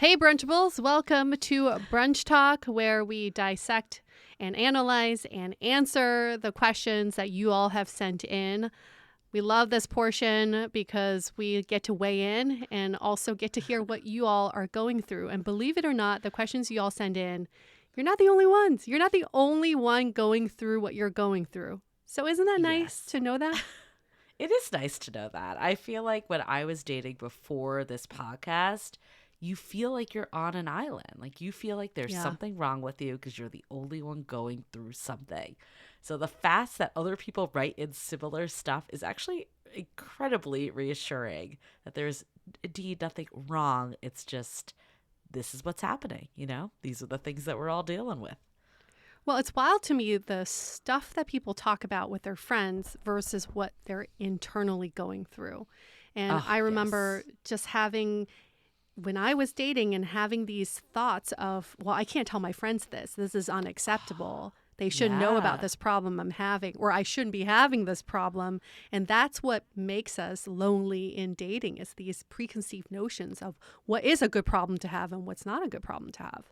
Hey, Brunchables. Welcome to Brunch Talk, where we dissect and analyze and answer the questions that you all have sent in. We love this portion because we get to weigh in and also get to hear what you all are going through. And believe it or not, the questions you all send in, you're not the only ones. You're not the only one going through what you're going through. So isn't that nice to know that? It is nice to know that. I feel like when I was dating before this podcast, you feel like you're on an island. Like you feel like there's something wrong with you because you're the only one going through something. So the fact that other people write in similar stuff is actually incredibly reassuring that there's indeed nothing wrong. It's just this is what's happening, you know? These are the things that we're all dealing with. Well, it's wild to me, the stuff that people talk about with their friends versus what they're internally going through. And I remember just having, when I was dating and having these thoughts of, well, I can't tell my friends this. This is unacceptable. They should know about this problem I'm having, or I shouldn't be having this problem. And that's what makes us lonely in dating, is these preconceived notions of what is a good problem to have and what's not a good problem to have.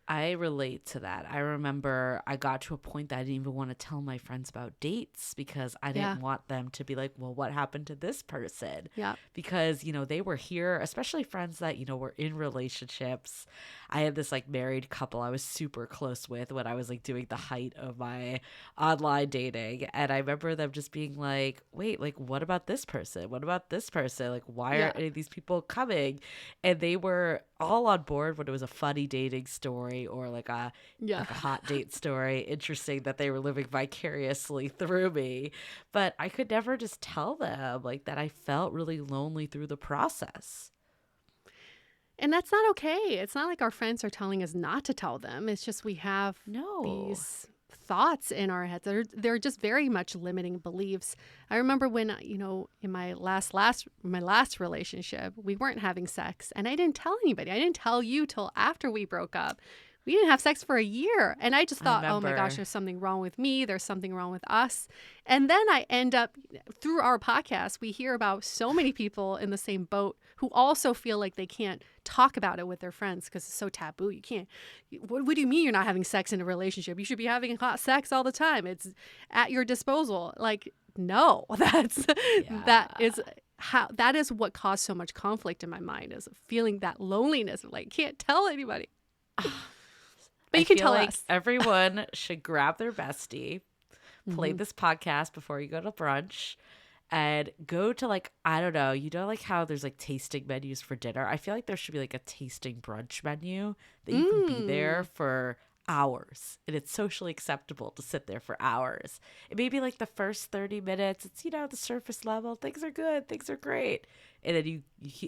I relate to that. I remember I got to a point that I didn't even want to tell my friends about dates because I didn't want them to be like, well, what happened to this person? Yeah. Because, you know, they were here, especially friends that, you know, were in relationships. I had this like married couple I was super close with when I was like doing the height of my online dating. And I remember them just being like, wait, like, what about this person? What about this person? Like, why aren't any of these people coming? And they were all on board when it was a funny dating story or like a hot date story. Interesting that they were living vicariously through me, but I could never just tell them like that I felt really lonely through the process. And that's not okay. It's not like our friends are telling us not to tell them. It's just we have these thoughts in our heads. They're just very much limiting beliefs. I remember when, you know, in my last relationship, we weren't having sex and I didn't tell anybody. I didn't tell you till after we broke up. We didn't have sex for a year. And I just thought, oh my gosh, there's something wrong with me. There's something wrong with us. And then I end up, through our podcast, we hear about so many people in the same boat who also feel like they can't talk about it with their friends because it's so taboo. You can't. What do you mean you're not having sex in a relationship? You should be having hot sex all the time. It's at your disposal. Like, no, that is what caused so much conflict in my mind, is feeling that loneliness of like, can't tell anybody. But you can tell us. Everyone should grab their bestie, play this podcast before you go to brunch, and go to like, I don't know, you know, like how there's like tasting menus for dinner. I feel like there should be like a tasting brunch menu that you can be there for hours, and it's socially acceptable to sit there for hours. It may be like the first 30 minutes, it's, you know, the surface level, things are good, things are great, and then you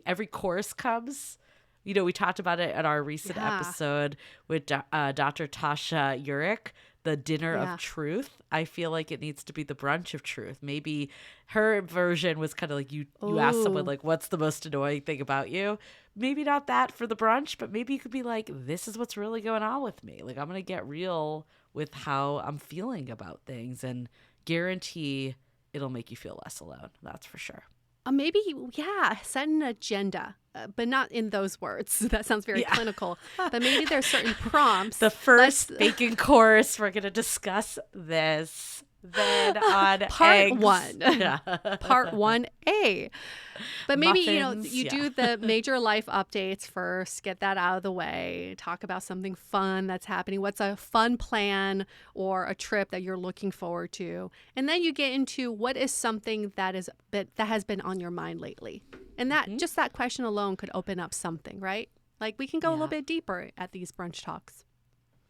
every course comes. You know, we talked about it in our recent episode with Dr. Tasha Urich, the dinner of truth. I feel like it needs to be the brunch of truth. Maybe her version was kind of like you ask someone like, what's the most annoying thing about you? Maybe not that for the brunch, but maybe you could be like, this is what's really going on with me. Like, I'm going to get real with how I'm feeling about things and guarantee it'll make you feel less alone. That's for sure. Maybe, set an agenda, but not in those words. That sounds very clinical. But maybe there's certain prompts. The first baking course, we're going to discuss this. Then on Part eggs. 1. Part 1A. But maybe, Muffins, you do the major life updates first, get that out of the way, talk about something fun that's happening. What's a fun plan or a trip that you're looking forward to? And then you get into what is something that has been on your mind lately. And that just that question alone could open up something, right? Like we can go a little bit deeper at these brunch talks.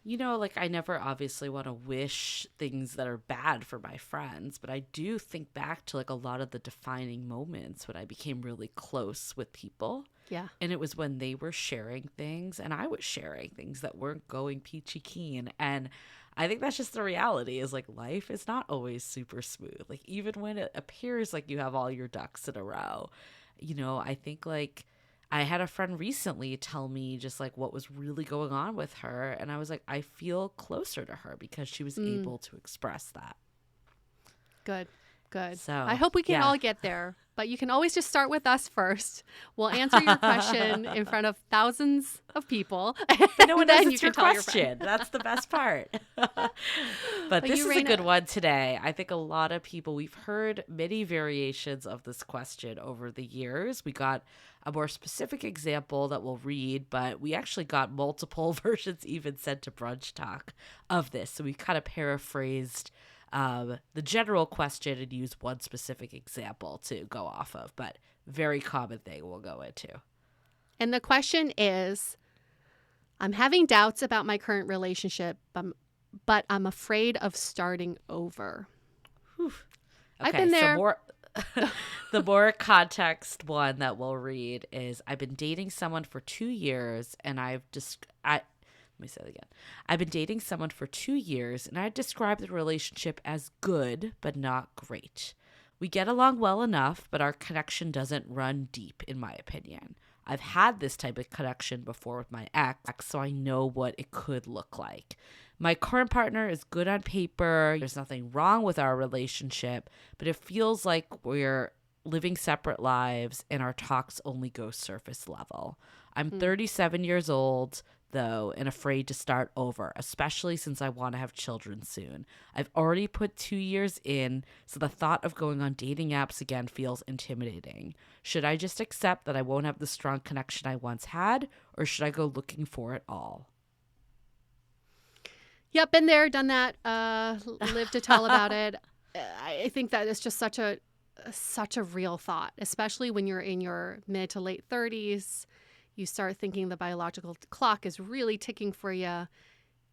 You know, like I never obviously want to wish things that are bad for my friends, but I do think back to like a lot of the defining moments when I became really close with people. Yeah. And it was when they were sharing things and I was sharing things that weren't going peachy keen. And I think that's just the reality, is like life is not always super smooth. Like even when it appears like you have all your ducks in a row, you know, I think like I had a friend recently tell me just like what was really going on with her. And I was like, I feel closer to her because she was able to express that. Good. Good. I So, hope we can yeah. all get there, but you can always just start with us first. We'll answer your question in front of thousands of people, But no one and knows then you it's your can tell your friend. question. That's the best part. But But this you, is a good Raina, one today. I think a lot of people, we've heard many variations of this question over the years. We got a more specific example that we'll read, but we actually got multiple versions even sent to Brunch Talk of this. So we kind of paraphrased the general question and use one specific example to go off of, but very common thing we'll go into. and the question is, I'm having doubts about my current relationship, but I'm afraid of starting over. Whew. I've Okay, been so there. more the more context one that we'll read is I've been dating someone for 2 years and let me say it again. I've been dating someone for 2 years and I describe the relationship as good but not great. We get along well enough, but our connection doesn't run deep, in my opinion. I've had this type of connection before with my ex, so I know what it could look like. My current partner is good on paper. There's nothing wrong with our relationship, but it feels like we're living separate lives and our talks only go surface level. I'm 37 years old, though, and afraid to start over, especially since I want to have children soon. I've already put 2 years in, so the thought of going on dating apps again feels intimidating. Should I just accept that I won't have the strong connection I once had, or should I go looking for it all? Yep, been there, done that. Live to tell about it. I think that is just such a real thought, especially when you're in your mid to late 30s. You start thinking the biological clock is really ticking for you.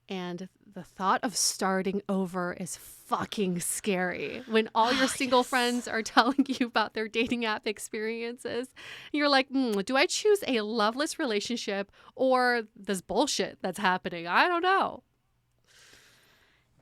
And the thought of starting over is fucking scary. When all your single friends are telling you about their dating app experiences, you're like, do I choose a loveless relationship or this bullshit that's happening? I don't know.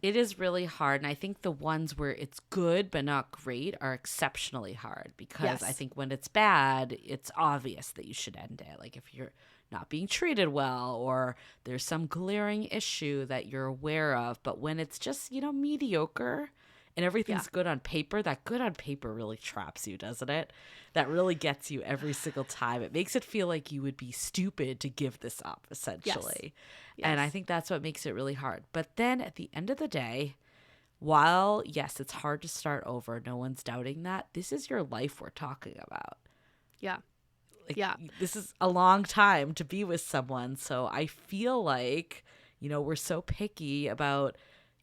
It is really hard. And I think the ones where it's good but not great are exceptionally hard because I think when it's bad, it's obvious that you should end it. Like if you're not being treated well or there's some glaring issue that you're aware of. But when it's just, mediocre and everything's good on paper, that good on paper really traps you, doesn't it? That really gets you every single time. It makes it feel like you would be stupid to give this up, essentially. Yes. And I think that's what makes it really hard. But then at the end of the day, while, yes, it's hard to start over, no one's doubting that, this is your life we're talking about. Yeah. This is a long time to be with someone. So I feel like, we're so picky about,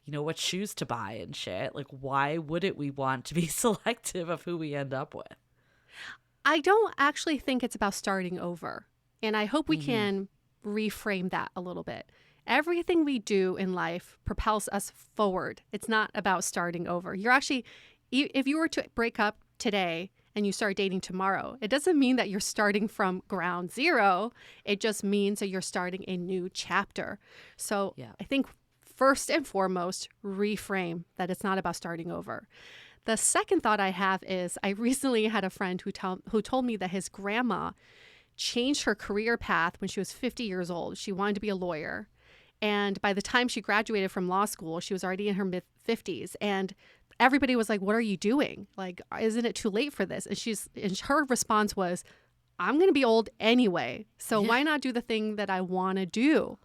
what shoes to buy and shit. Like, why wouldn't we want to be selective of who we end up with? I don't actually think it's about starting over. And I hope we can reframe that a little bit. Everything we do in life propels us forward. It's not about starting over. You're actually, if you were to break up today and you start dating tomorrow, it doesn't mean that you're starting from ground zero. It just means that you're starting a new chapter. So I think first and foremost, reframe that it's not about starting over. The second thought I have is I recently had a friend who told me that his grandma changed her career path when she was 50 years old. She wanted to be a lawyer. And by the time she graduated from law school, she was already in her mid-50s. And everybody was like, what are you doing? Like, isn't it too late for this? And her response was, I'm going to be old anyway. So why not do the thing that I want to do?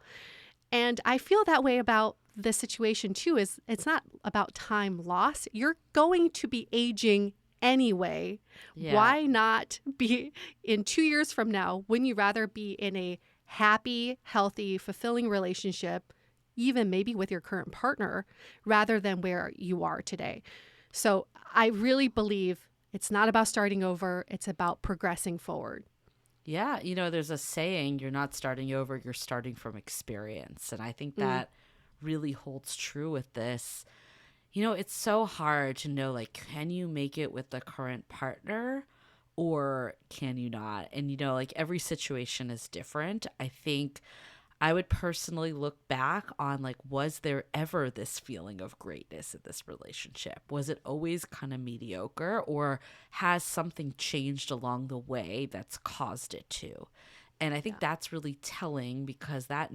And I feel that way about this situation too. Is it's not about time lost. You're going to be aging anyway. Yeah. Why not be in 2 years from now? Wouldn't you rather be in a happy, healthy, fulfilling relationship, even maybe with your current partner, rather than where you are today? So I really believe it's not about starting over. It's about progressing forward. Yeah. There's a saying, you're not starting over, you're starting from experience. And I think that really holds true with this. It's so hard to know, like, can you make it with the current partner or can you not? And, like every situation is different. I think I would personally look back on, like, was there ever this feeling of greatness in this relationship? Was it always kind of mediocre, or has something changed along the way that's caused it to? And I think that's really telling because that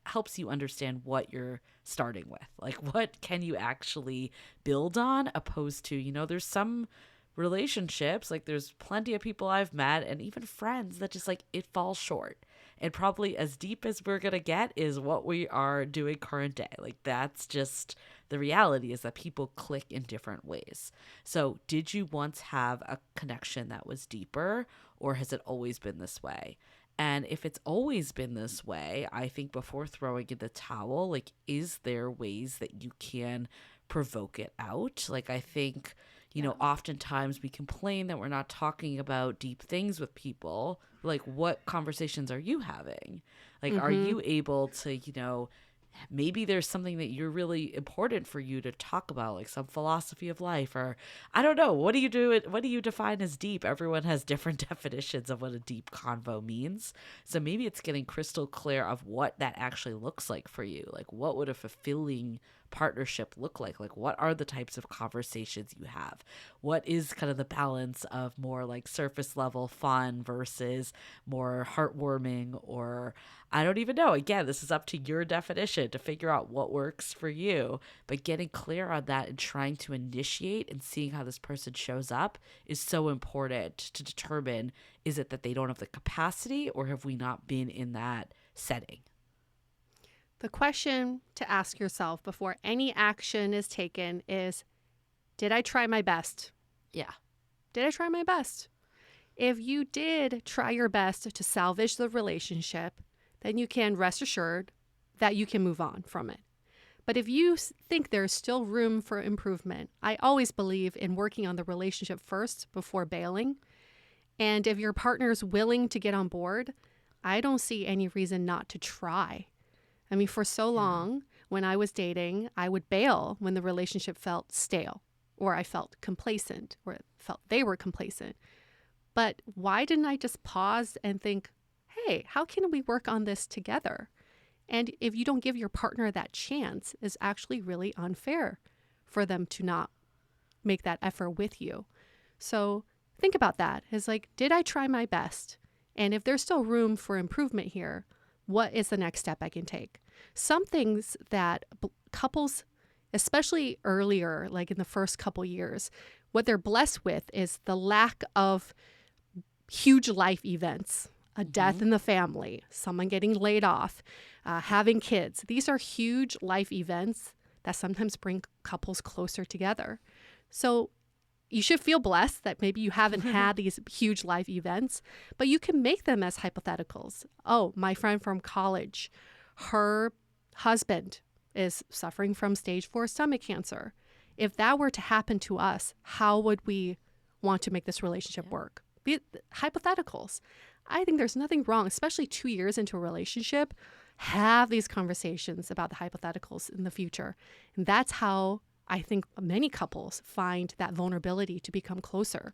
helps helps you understand what you're starting with. Like, what can you actually build on, opposed to, there's some relationships, like there's plenty of people I've met and even friends that just like it falls short. And probably as deep as we're going to get is what we are doing current day. Like, that's just the reality, is that people click in different ways. So did you once have a connection that was deeper, or has it always been this way? And if it's always been this way, I think before throwing in the towel, like, is there ways that you can provoke it out? Like, I think, oftentimes we complain that we're not talking about deep things with people. Like, what conversations are you having? Like, are you able to, maybe there's something that you're really important for you to talk about, like some philosophy of life, or I don't know. What do you do? What do you define as deep? Everyone has different definitions of what a deep convo means. So maybe it's getting crystal clear of what that actually looks like for you. Like, what would a fulfilling partnership look like? Like, what are the types of conversations you have? What is kind of the balance of more like surface level fun versus more heartwarming, or I don't even know. Again, this is up to your definition to figure out what works for you, but getting clear on that and trying to initiate and seeing how this person shows up is so important to determine, is it that they don't have the capacity, or have we not been in that setting? The question to ask yourself before any action is taken is, did I try my best? Yeah. Did I try my best? If you did try your best to salvage the relationship, then you can rest assured that you can move on from it. But if you think there's still room for improvement, I always believe in working on the relationship first before bailing. And if your partner's willing to get on board, I don't see any reason not to try. I mean, for so long, when I was dating, I would bail when the relationship felt stale, or I felt complacent, or felt they were complacent. But why didn't I just pause and think, hey, how can we work on this together? And if you don't give your partner that chance, it's actually really unfair for them to not make that effort with you. So think about that. It's like, did I try my best? And if there's still room for improvement here, what is the next step I can take? Some things that couples, especially earlier, like in the first couple years, what they're blessed with is the lack of huge life events, a death in the family, someone getting laid off, having kids. These are huge life events that sometimes bring couples closer together. So you should feel blessed that maybe you haven't had these huge life events, but you can make them as hypotheticals. Oh, my friend from college, her husband is suffering from stage 4 stomach cancer. If that were to happen to us, how would we want to make this relationship work? Hypotheticals. I think there's nothing wrong, especially 2 years into a relationship, have these conversations about the hypotheticals in the future. And that's how I think many couples find that vulnerability to become closer.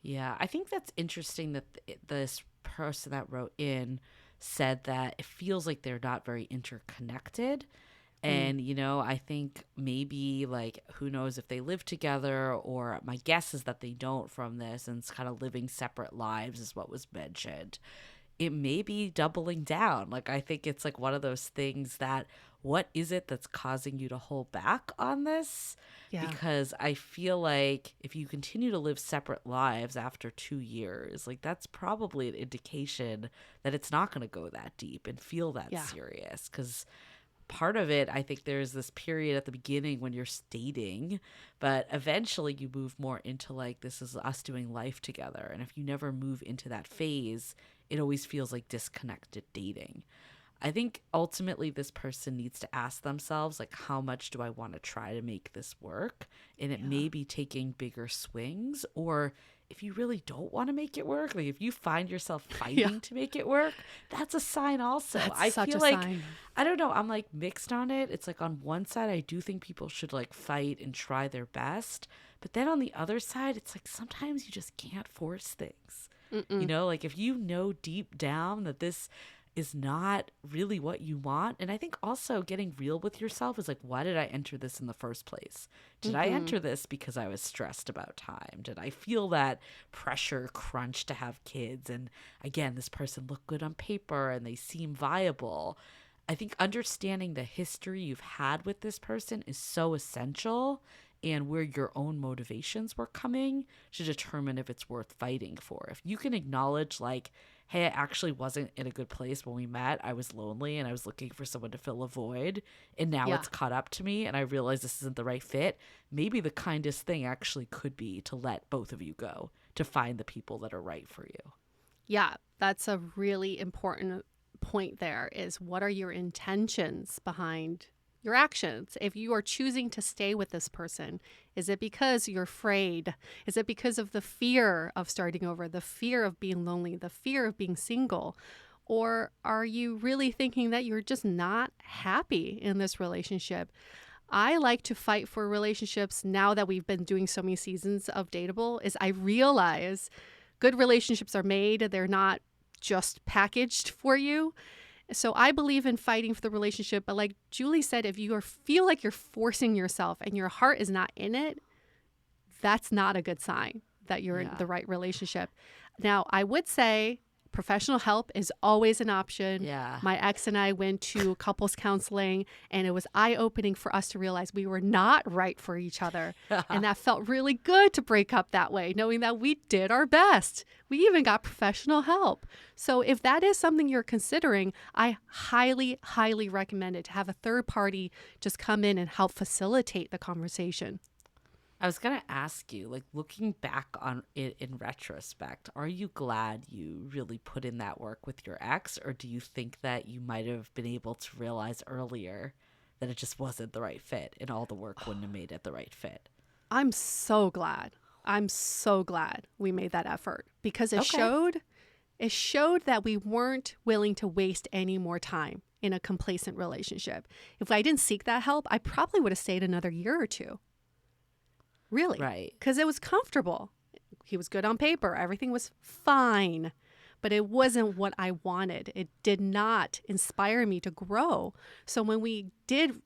Yeah, I think that's interesting that this person that wrote in said that it feels like they're not very interconnected. And, I think maybe, like, who knows if they live together, or my guess is that they don't from this, and it's kind of living separate lives is what was mentioned. It may be doubling down. Like, I think it's like one of those things that, what is it that's causing you to hold back on this? Yeah. Because I feel like if you continue to live separate lives after 2 years, like, that's probably an indication that it's not going to go that deep and feel that serious. Because part of it, I think there's this period at the beginning when you're dating, but eventually you move more into like, this is us doing life together. And if you never move into that phase, it always feels like disconnected dating. I think ultimately this person needs to ask themselves, like, how much do I want to try to make this work? And it may be taking bigger swings, or if you really don't want to make it work, like if you find yourself fighting to make it work, that's a sign also. That's I such feel a like, sign. I don't know, I'm like mixed on it. It's like on one side, I do think people should like fight and try their best. But then on the other side, it's like sometimes you just can't force things. Like if you know deep down that this is not really what you want. And I think also getting real with yourself is like, why did I enter this in the first place? Did I enter this because I was stressed about time? Did I feel that pressure crunch to have kids? And again, this person looked good on paper and they seem viable. I think understanding the history you've had with this person is so essential, and where your own motivations were coming to determine if it's worth fighting for. If you can acknowledge, like, hey, I actually wasn't in a good place when we met. I was lonely and I was looking for someone to fill a void. And now Yeah. it's caught up to me and I realize this isn't the right fit. Maybe the kindest thing actually could be to let both of you go, to find the people that are right for you. Yeah, that's a really important point there, is what are your intentions behind your actions? If you are choosing to stay with this person, is it because you're afraid? Is it because of the fear of starting over, the fear of being lonely, the fear of being single? Or are you really thinking that you're just not happy in this relationship? I like to fight for relationships now that we've been doing so many seasons of Dateable, is I realize good relationships are made. They're not just packaged for you. So I believe in fighting for the relationship. But like Julie said, if you feel like you're forcing yourself and your heart is not in it, that's not a good sign that you're in the right relationship. Now, I would say professional help is always an option. Yeah. My ex and I went to couples counseling, and it was eye-opening for us to realize we were not right for each other. And that felt really good to break up that way, knowing that we did our best. We even got professional help. So if that is something you're considering, I highly, highly recommend it, to have a third party just come in and help facilitate the conversation. I was going to ask you, like, looking back on it in retrospect, are you glad you really put in that work with your ex, or do you think that you might have been able to realize earlier that it just wasn't the right fit and all the work wouldn't have made it the right fit? I'm so glad. I'm so glad we made that effort, because it showed that we weren't willing to waste any more time in a complacent relationship. If I didn't seek that help, I probably would have stayed another year or two. Really. Right. Because it was comfortable. He was good on paper. Everything was fine. But it wasn't what I wanted. It did not inspire me to grow. So when we did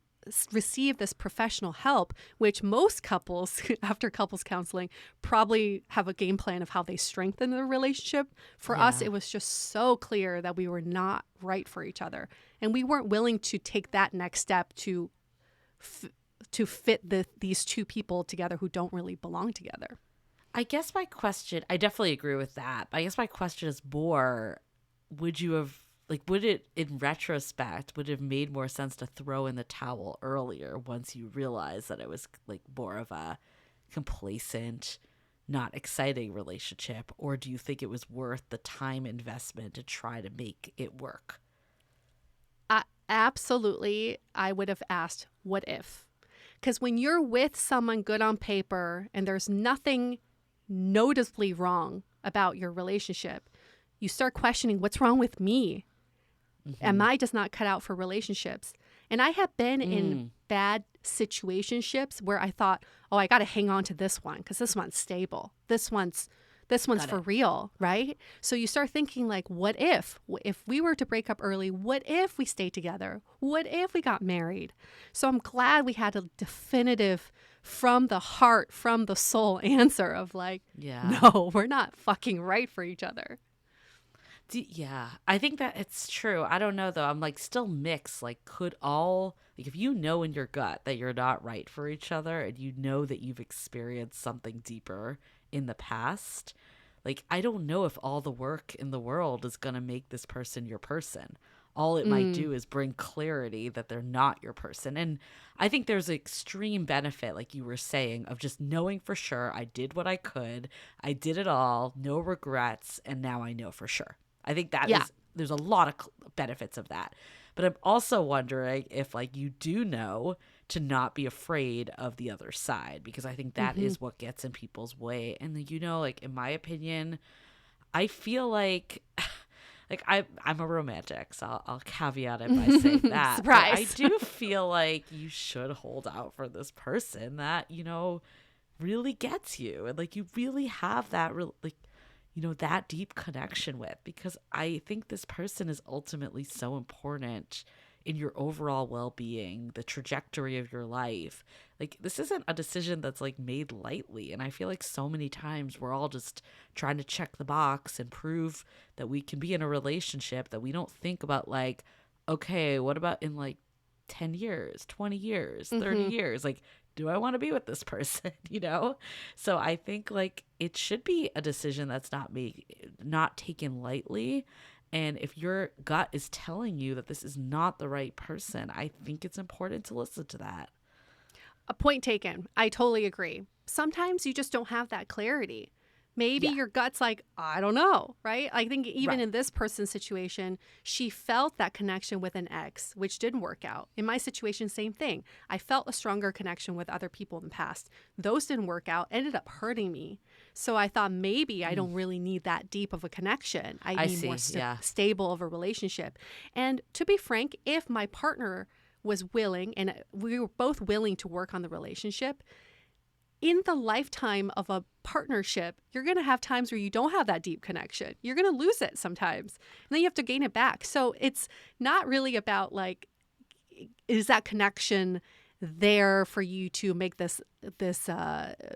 receive this professional help, which most couples after couples counseling probably have a game plan of how they strengthen their relationship, for us, it was just so clear that we were not right for each other. And we weren't willing to take that next step to fit these two people together who don't really belong together. I guess my question, I definitely agree with that. I guess my question is more, would you have, like, would it, in retrospect, would it have made more sense to throw in the towel earlier once you realized that it was, like, more of a complacent, not exciting relationship? Or do you think it was worth the time investment to try to make it work? Absolutely. I would have asked, what if? Because when you're with someone good on paper and there's nothing noticeably wrong about your relationship, you start questioning, what's wrong with me? Am I just not cut out for relationships? And I have been in bad situationships where I thought, oh, I got to hang on to this one because this one's stable. This one's for real, right? So you start thinking, like, what if we were to break up early, what if we stayed together? What if we got married? So I'm glad we had a definitive, from the heart, from the soul answer of like, no, we're not fucking right for each other. Yeah, I think that it's true. I don't know, though. I'm like still mixed. Like, if you know in your gut that you're not right for each other and you know that you've experienced something deeper in the past, like, I don't know if all the work in the world is going to make this person your person. All it might do is bring clarity that they're not your person. And I think there's an extreme benefit, like you were saying, of just knowing for sure I did what I could. I did it all, no regrets, and now I know for sure. I think that there's a lot of benefits of that. But I'm also wondering if, like, you do know to not be afraid of the other side, because I think that is what gets in people's way. And, you know, like, in my opinion, I feel like I'm a romantic, so I'll caveat it by saying that. Surprise. I do feel like you should hold out for this person that, you know, really gets you. And, like, you really have that, you know, that deep connection with, because I think this person is ultimately so important in your overall well-being, the trajectory of your life. Like, this isn't a decision that's, like, made lightly. And I feel like so many times we're all just trying to check the box and prove that we can be in a relationship, that we don't think about, like, okay, what about in like 10 years, 20 years, 30 Mm-hmm. years? Like, do I want to be with this person? You know? So I think like it should be a decision that's not taken lightly. And if your gut is telling you that this is not the right person, I think it's important to listen to that. A point taken. I totally agree. Sometimes you just don't have that clarity. Maybe Yeah. your gut's like, I don't know, right? I think even Right. in this person's situation, she felt that connection with an ex, which didn't work out. In my situation, same thing. I felt a stronger connection with other people in the past. Those didn't work out, ended up hurting me. So I thought maybe I Mm. don't really need that deep of a connection. I I need more see. Yeah. stable of a relationship. And to be frank, if my partner was willing and we were both willing to work on the relationship, in the lifetime of a partnership, you're going to have times where you don't have that deep connection. You're going to lose it sometimes, and then you have to gain it back. So it's not really about like, is that connection there for you to make this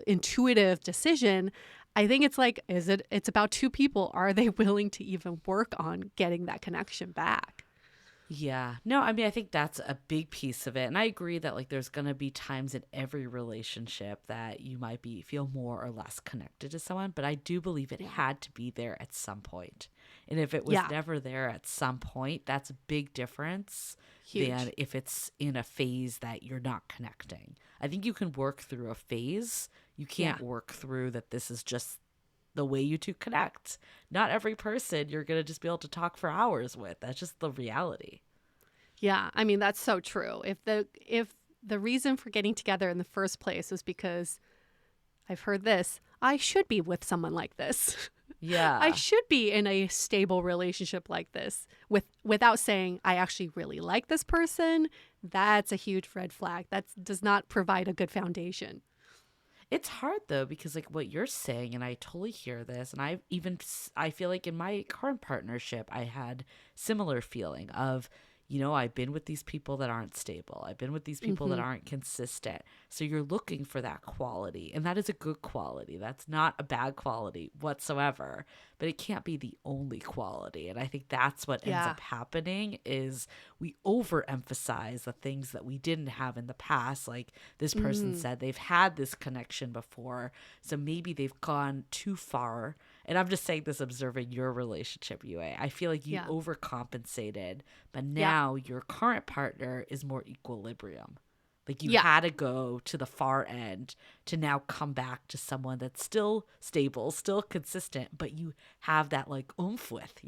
intuitive decision? I think it's like, it's about two people. Are they willing to even work on getting that connection back? Yeah. No, I mean, I think that's a big piece of it. And I agree that like there's going to be times in every relationship that you might feel more or less connected to someone, but I do believe it Yeah. had to be there at some point. And if it was Yeah. never there at some point, that's a big difference than Huge. if it's in a phase that you're not connecting. I think you can work through a phase. You Yeah. can't work through that this is just the way you two connect. Not every person you're going to just be able to talk for hours with. That's just the reality. Yeah, I mean that's so true. If the reason for getting together in the first place was because I've heard this, I should be with someone like this. I Yeah. should be in a stable relationship like this without saying I actually really like this person. That's a huge red flag. That does not provide a good foundation. It's hard though because like what you're saying and I totally hear this and I feel like in my current partnership I had similar feeling of I've been with these people that aren't stable. I've been with these people that Mhm. aren't consistent. So you're looking for that quality and that is a good quality. That's not a bad quality whatsoever, but it can't be the only quality. And I think that's what ends Yeah. up happening is we overemphasize the things that we didn't have in the past. Like this person Mm. said they've had this connection before, so maybe they've gone too far. And I'm just saying this observing your relationship, UA. I feel like you Yeah. overcompensated, but Yeah. now your current partner is more equilibrium. Like you Yeah. had to go to the far end to now come back to someone that's still stable, still consistent, but you have that like oomph with.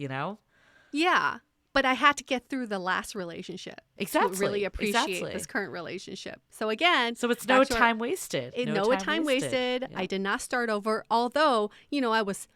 Yeah. But I had to get through the last relationship to really Exactly. appreciate this Exactly. current relationship. So again, So it's back no to our time wasted. No no time time wasted. wasted. I Yeah. did not start over. Although, I was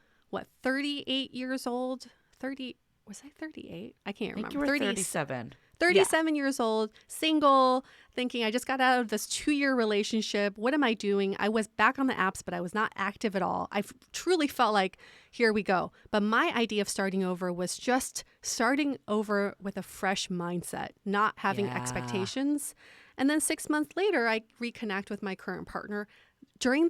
38 years old. 30 was I 38? I can't I think you remember. were 30 37. Yeah. 37 years old, single, thinking I just got out of this 2-year relationship. What am I doing? I was back on the apps, but I was not active at all. Truly felt like, here we go. But my idea of starting over was just starting over with a fresh mindset, not having Yeah. expectations. And then 6 months later, I reconnect with my current partner. During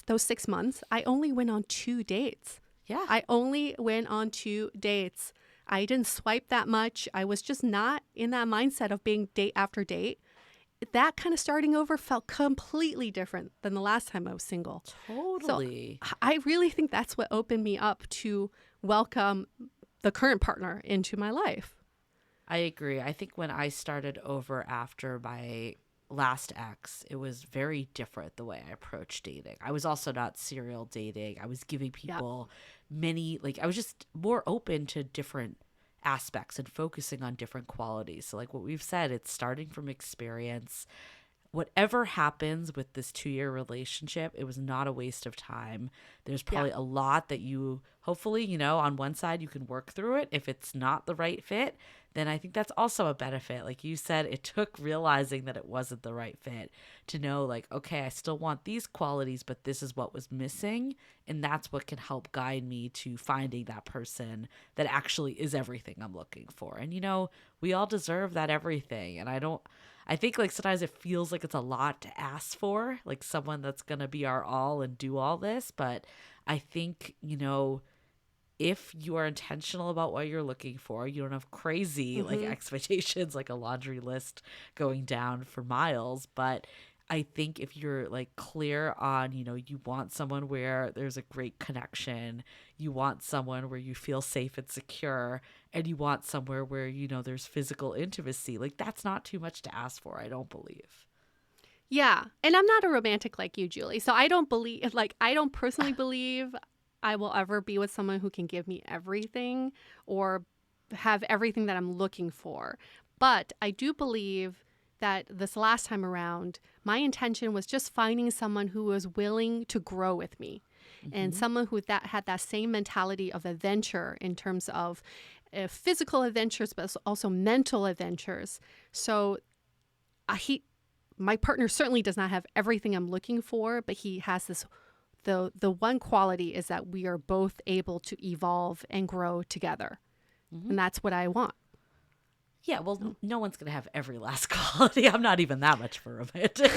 those 6 months, I only went on 2 dates. Yeah. I only went on 2 dates. I didn't swipe that much. I was just not in that mindset of being date after date. That kind of starting over felt completely different than the last time I was single. So Totally. I really think that's what opened me up to welcome the current partner into my life. I agree. I think when I started over after my last ex, it was very different the way I approached dating. I was also not serial dating. I was giving Yeah. people I was just more open to different aspects and focusing on different qualities. So, like what we've said, it's starting from experience. Whatever happens with this 2-year relationship, it was not a waste of time. There's probably a lot that you hopefully, on one side you can work through it. If it's not the right fit, then I think that's also a benefit. Like you said, it took realizing that it wasn't the right fit to know, like, okay, I still want these qualities, but this is what was missing. And that's what can help guide me to finding that person that actually is everything I'm looking for. And, we all deserve that everything. And I think like sometimes it feels like it's a lot to ask for, like someone that's going to be our all and do all this. But I think, if you are intentional about what you're looking for, you don't have crazy like expectations, like a laundry list going down for miles. But I think if you're like clear on, you want someone where there's a great connection, you want someone where you feel safe and secure, and you want somewhere where, there's physical intimacy, like that's not too much to ask for, I don't believe. Yeah. And I'm not a romantic like you, Julie. So I don't personally believe I will ever be with someone who can give me everything or have everything that I'm looking for. But I do believe that this last time around, my intention was just finding someone who was willing to grow with me and someone who had that same mentality of adventure in terms of physical adventures, but also mental adventures. So my partner certainly does not have everything I'm looking for, but he has this. The one quality is that we are both able to evolve and grow together. And that's what I want. Yeah, well, no one's going to have every last quality. I'm not even that much of a romantic.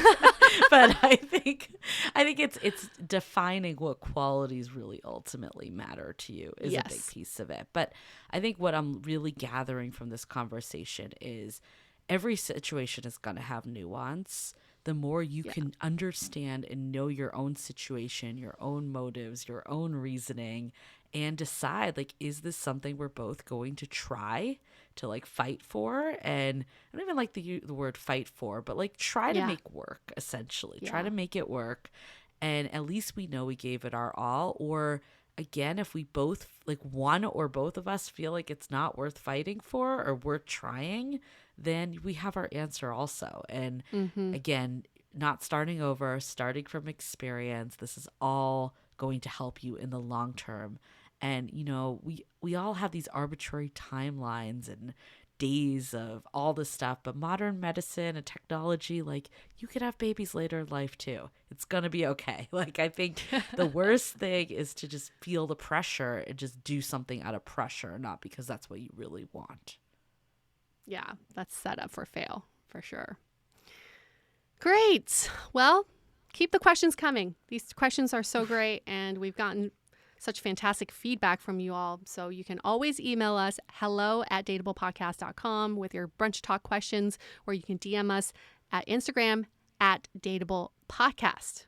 But I think it's defining what qualities really ultimately matter to you is a big piece of it. But I think what I'm really gathering from this conversation is every situation is going to have nuance. The more you can understand and know your own situation, your own motives, your own reasoning, and decide, like, is this something we're both going to try to, like, fight for? And I don't even like the word fight for, but, like, try to make work, essentially. Try to make it work. And at least we know we gave it our all. Or, again, if we both, like, one or both of us feel like it's not worth fighting for or worth trying, then we have our answer also. And again, not starting over, starting from experience. This is all going to help you in the long term. And, we all have these arbitrary timelines and days of all this stuff, but modern medicine and technology, like, you could have babies later in life too. It's going to be okay. Like, I think the worst thing is to just feel the pressure and just do something out of pressure, not because that's what you really want. Yeah, that's set up for fail for sure. Great. Well, keep the questions coming. These questions are so great, and we've gotten such fantastic feedback from you all. So you can always email us hello@dateablepodcast.com with your brunch talk questions, or you can DM us at Instagram @dateablepodcast.